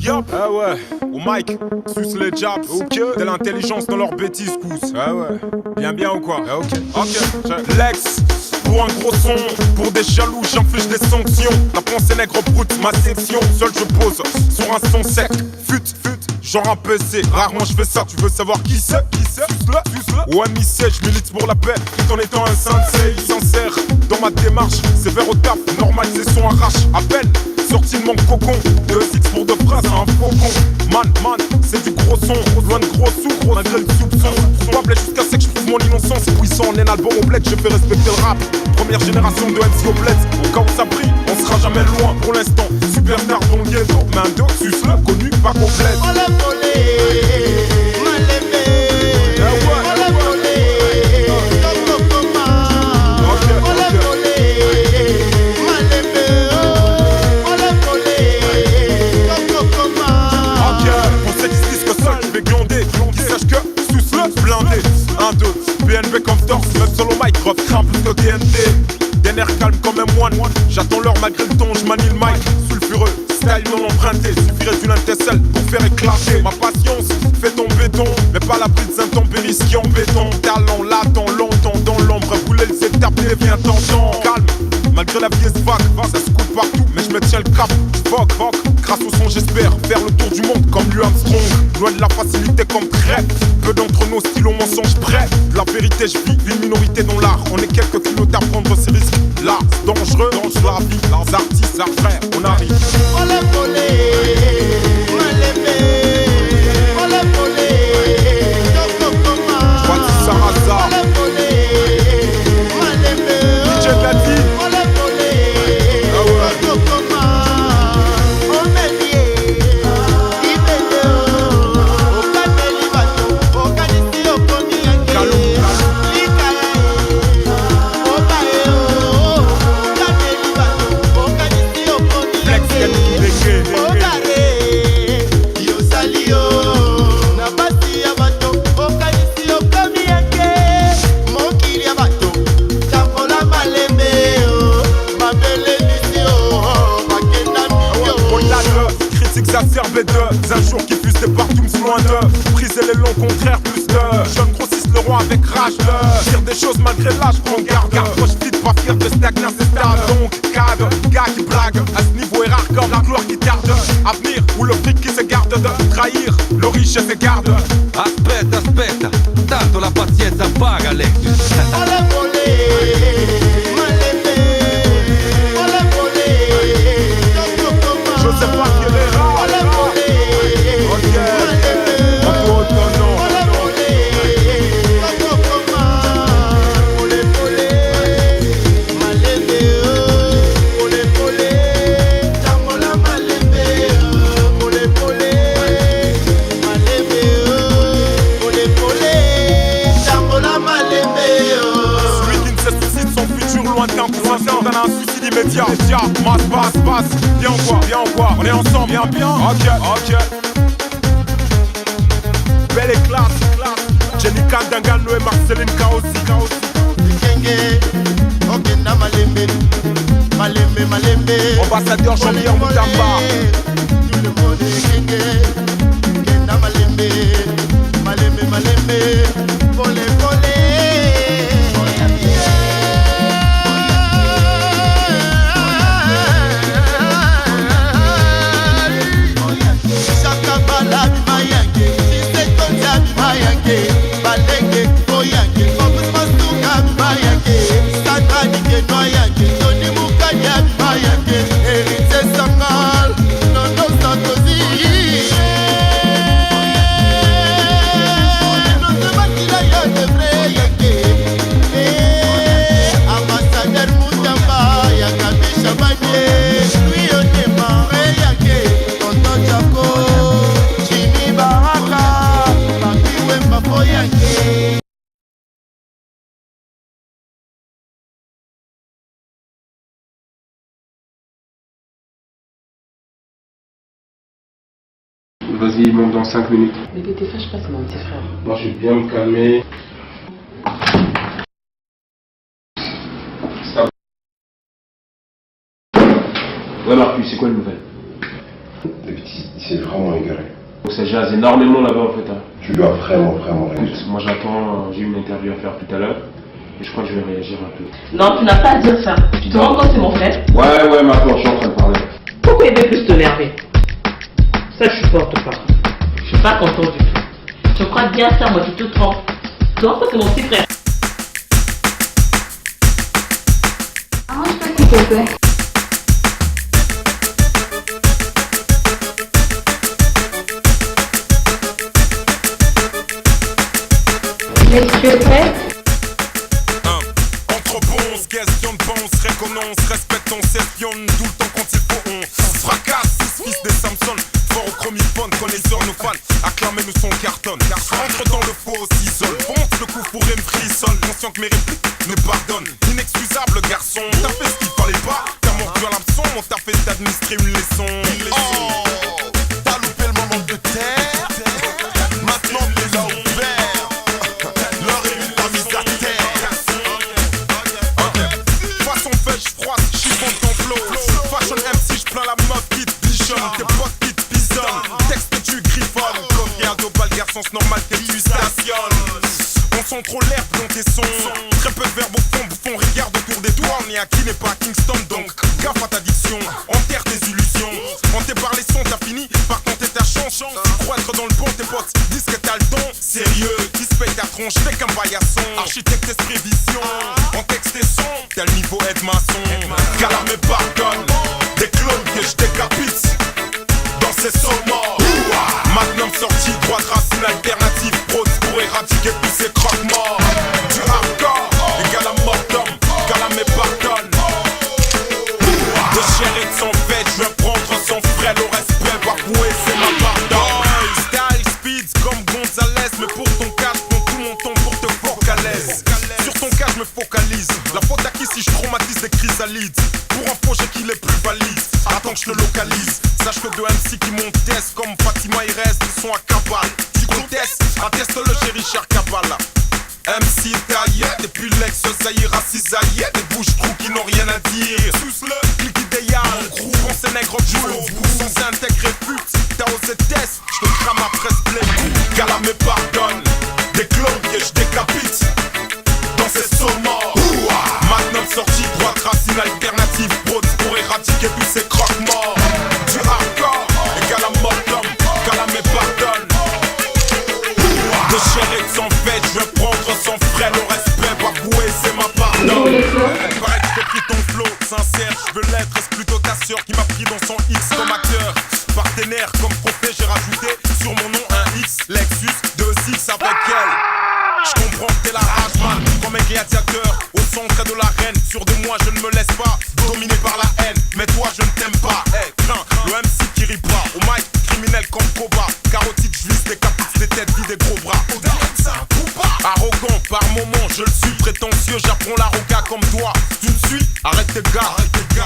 Yop. Ah ouais, au mic, suce les jabs. Ok. De l'intelligence dans leurs bêtises, pousse. Ah ouais. Bien ou quoi? Ah ok. Lex. Pour un gros son, pour des jaloux, j'inflige des sanctions. La pensée nègre brute, ma section. Seul je pose sur un son sec. Fut, genre un PC. Rarement je fais ça, tu veux savoir qui c'est? Suce-le. Ouais, je milite pour la paix, tout en étant un sensei. Sincère dans ma démarche, sévère au taf, normal c'est son arrache. À peine sorti de mon cocon, 2X pour 2 phrases, un faucon. Man, c'est du gros son, loin de gros sous, malgré le soupçon. Probable jusqu'à ce que je prouve mon innocence. Puissant en un album au bled, je fais respecter le rap. Première génération de MC au bled, au cas où ça brille, on sera jamais loin pour l'instant. Superstar dans le ghetto, main de suce-le, connu, pas complète. On l'a volé, mal aimé. BNB comme torse, même solo mic, rough craint plus que TNT. Des nerfs calmes comme un moine. J'attends l'heure malgré le ton, je manie le mic. Sulfureux, style non emprunté. Suffirait d'une intercelle pour faire éclater. Ma patience fait ton béton, mais pas la prise intempéries qui en béton. Talent latent longtemps dans l'ombre. Bouler le setup devient tentant. Calme, malgré la pièce vague, ça se coupe partout, mais je me tiens le cap. Fuck, grâce au son j'espère faire le tour du monde comme Louis Armstrong. Loin de la facilité comme crêpe. Peu d'entre nos stylos mensonges prêts. De la vérité je vis, une minorité dans l'art. On est quelques culottés à prendre ces risques. Là, dangereux, la vie, leurs artistes, leurs frères, on arrive. On l'a volé, mal aimé. On l'a volé, Voici Sarraza. on l'a volé, mal aimé. DJ Gatti. On l'a volé, on est lié, il veut au caneli bateau, au canisi au comiangue. Exacerbé un jour qui fusent des partums loin de briser les longs contraires plus de jeunes grossissent le roi avec rage de dire des choses malgré l'âge qu'on garde. Approche vite, pas fier de stagner ces stades. Donc cadre, gars qui blague à ce niveau est rare comme la gloire qui tarde. Avenir ou le fric qui se garde de trahir le riche se garde. Aspetta, tanto la pazienza paga Lexus. On l'a volé, mal aimé. On l'a volé, Je sais pas quel est rare. on l'a volé, mal aimé. On peut ton nom. On l'a volé, on l'a volé, mal aimé. On l'a volé, on l'a mal aimé. On l'a volé, mal aimé. On l'a volé, on l'a mal aimé. Celui qui ne se soucie de son futur lointain pour l'instant d'un un suicide immédiat. Passe, viens ou quoi, on est ensemble, bien. Ok. Belle et classe. Jenny Kandangano et Marceline Kaossi. Kenge, okenda malembe. Ambassadeur Jean-Pierre Moutamba. Tout le monde est kenge, okenda malembe. Volé. Sakabala bimayake, sisekonza bimayake, balenge koyake, focus mastuka bimayake, satanike noyake, Tony Mukanya bimayake, Erite Sangal, Nono Sarkozy. Nono Makila ya devre yake, Ambassadeur Moutamba ya Kabisha Banye, Louis Onema yake, Tonton Jaco. Vas-y, monte dans 5 minutes. Mais t'es fâche pas, c'est mon petit frère. Moi, je vais bien me calmer. Ça va. Ouais, Marcus, c'est quoi la nouvelle? Il s'est vraiment égaré. Ça jase énormément là-bas en fait. Hein. Tu dois vraiment réagir. Moi j'attends, j'ai une interview à faire tout à l'heure. Et je crois que je vais réagir un peu. Non, tu n'as pas à dire ça. Tu te rends compte, c'est mon frère. Ouais, maintenant je suis en train de parler. Pourquoi il veut plus t'énerver? Ça, je supporte pas. Je suis pas content du tout. Je crois bien ça, moi, tu te trompes. Tu te rends compte, c'est mon petit frère. Arrange pas s'il te plaît. Est-ce que tu es prêt? Entre bons, question de bon, se réconnonce, respecte, on s'espionne tout le temps quand il faut, on fracasse, fils des Samson, fort au chromiphone, connaisseur nos fans, acclamez nous son cartonne, entre dans le faux, s'isole, fonce le coup pour me frissonne, conscient que mes répliques me pardonnent, inexcusable garçon, t'as fait ce qu'il fallait pas, t'as mordu à l'hameçon, on t'a fait d'administrer une leçon. Oh, t'as loupé le moment de terre, maintenant tu les as ouverts, leur est la mise à terre. Façon fait, j'froisse, chiffon ton flow. Fashion MC, j'plains la meuf qui te bichonne. Tes potes qui te pisonnent. Texte que tu griffonnes. Comme garde au bal, garçon, c'est normal que tu stationnes. On sent trop l'herbe dans tes sons. Très peu de verbes au fond, bouffon. Regarde autour des doigts, on est à qui n'est pas à Kingston. Donc, gaffe à ta diction. Enterre tes illusions. On t'est par les sons, t'as fini par tenter ta chance. Tu crois être dans le bon, tes potes disent que t'as le don. Sérieux, qui se paye ta tronche, t'es qu'un paillasson. Architecte esprit vision. En texte et son, t'as le niveau Ed-Maçon. Calam et pardonne, des clones que je décapite dans ces sommets. Magnum sorti, droite racine alternative. Prose pour éradiquer tous ces croque-morts. Du hardcore, égal à mortum. Calam et pardonne. De chair et de sang fait, je veux prendre son frère. Le respect, bafoué, c'est ma pardon. Style, speeds comme Gonzalez. Mais pour ton cas, je prends tout mon temps pour te focaliser. Sur ton cas, je me focalise. La faute à qui si je traumatise des chrysalides. Pour un projet qui est plus valide. Attends que je le localise. Sache que deux MC qui montent comme Fatima et reste, ils sont à cabale. Tu contestes, atteste-le chez Richard Cabala. MC taillette, et puis l'ex Zahira cisaillette. Des bouches-trous qui n'ont rien à dire. Suce-le, clique idéal. Gros, pensez nègre du haut. Censé intégrer pute, t'as osé test. Je te crame après ce blé. Calam et pardonne. Des clones que je décapite dans ces sommets. Magnum sorti, droite racine alternative. Prod pour éradiquer tous ces croque-morts. Du hardcore, égal à mortum. Calam et pardonne. De chair et de sang fait, je veux prendre son frère. Le respect, bafoué, c'est ma pardon. Pareil que t'as pris ton flow, sincère, je veux l'être. Est-ce plutôt ta sœur qui m'a pris dans son X comme acteur. Partenaire comme trophée, j'ai rajouté sur mon nom un X. Lexus 2X avec elle. Je comprends que t'es la rage man, comme un gladiateur au centre de l'arène. Sûr de moi, je ne me laisse pas dominer par la haine. Mais toi, je ne t'aime pas. Hey, crains, le MC qui rit pas. Au mic, criminel comme Koba. Carotide, je vise des capites, des têtes vides, des gros bras. Arrogant par moment, je le suis prétentieux. J'apprends l'arrogant comme toi. Tu me suis, arrête tes gars.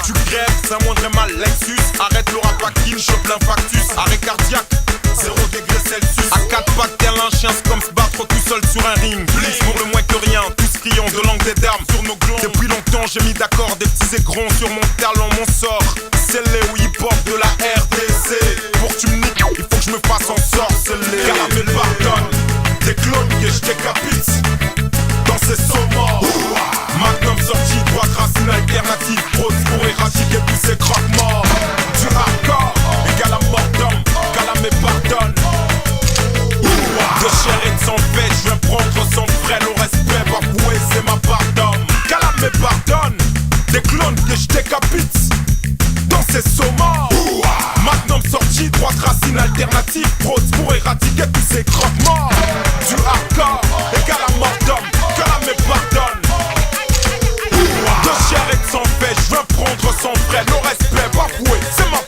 Tu crèves, c'est un moindre mal. Lexus, arrête le rapaquine, chope l'infarctus. Arrêt cardiaque, 0 degré Celsius. À 4 pattes, tel un chien, c'est comme se battre tout seul sur un ring. Plus pour le moins que rien, tous criant de langue des dames sur nos glands. Depuis longtemps, j'ai mis d'accord des petits écrans sur mon talent, mon sort. C'est les hip-hop de la RDC. Pour que tu me niques, il faut que je me fasse en sorceler. Calam et pardonne, des clones que je décapite dans ces sommets. Magnum sorti, droite racine alternative. Prose pour éradiquer tous ces croque-morts. Du hardcore, égal à mortum. Calam et pardonne. De chair et de sang fait, je veux prendre son frère. Le respect, bafoué, c'est ma pardon. Calam et pardonne, des clones que je décapite dans ces sommets. Magnum sorti, droite racine alternative. Prose pour éradiquer tous ces croque-morts. Du hardcore, égal à mortum. Calam et pardonne. De chair et de sang fait, je veux prendre son frère. Le respect, bafoué, c'est ma